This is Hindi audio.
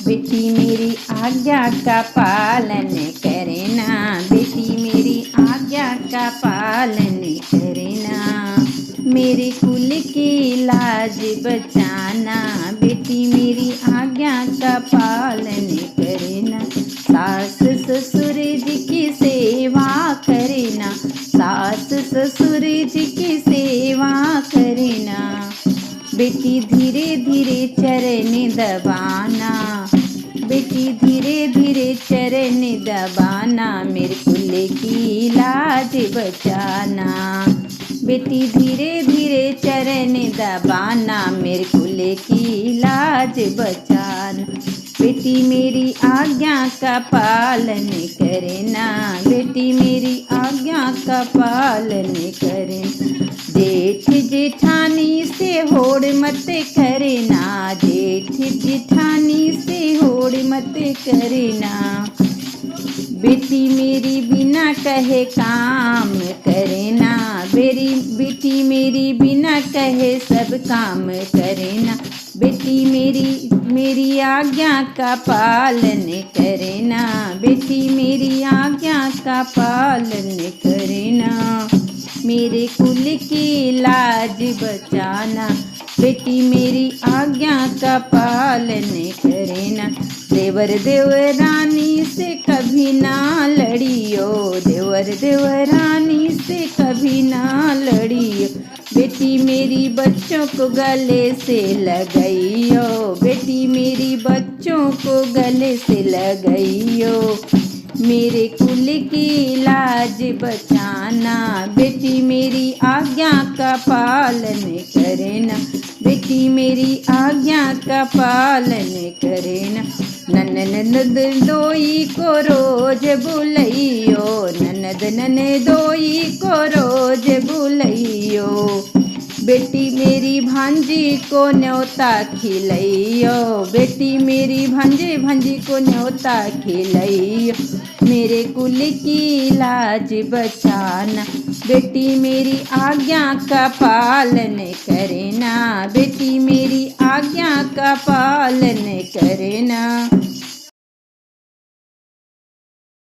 बेटी मेरी आज्ञा का पालन करे ना, बेटी मेरी आज्ञा का पालन करे ना। मेरे कुल की लाज बचाना, बेटी मेरी आज्ञा का पालन करे ना। सास ससुर जी की सेवा करे ना, सास ससुर जी की सेवा करे ना। बेटी धीरे धीरे चरण दबाना, बेटी धीरे धीरे चरण दबाना, मेरे कुल की लाज बचाना। बेटी धीरे धीरे चरण दबाना, मेरे कुल की लाज बचाना। बेटी मेरी आज्ञा का पालन करे ना, बेटी मेरी आज्ञा का पालन करे। जेठ जेठानी से होड़ मत करे ना, जेठ जेठानी से होड़ मत करे ना। बेटी मेरी बिना कहे काम करे ना, बेटी मेरी बिना कहे सब काम करे ना। बेटी मेरी आज्ञा का पालन करे ना, बेटी मेरी आज्ञा का पालन करे ना। मेरे कुल की लाज बचाना, बेटी मेरी आज्ञा का पालन करे ना। देवर देवरानी से कभी ना लड़ियो, देवर देवरानी से कभी ना लड़ियो। बेटी मेरी बच्चों को गले से लगाइयो, बेटी मेरी बच्चों को गले से लगाइयो। मेरे कुल की लाज बचाना, बेटी मेरी आज्ञा का पालन करे ना, बेटी मेरी आज्ञा का पालन करे ना। ननद दोई को रोज बुलइयो, ननद दोई को रोज बुलइयो। बेटी मेरी भांजी को न्योता खिलइयो, बेटी मेरी भांजी को न्योता खिलइयो। मेरे कुल की लाज बचाना, बेटी मेरी आज्ञा का पालन करे ना, बेटी मेरी आज्ञा का पालन करे ना।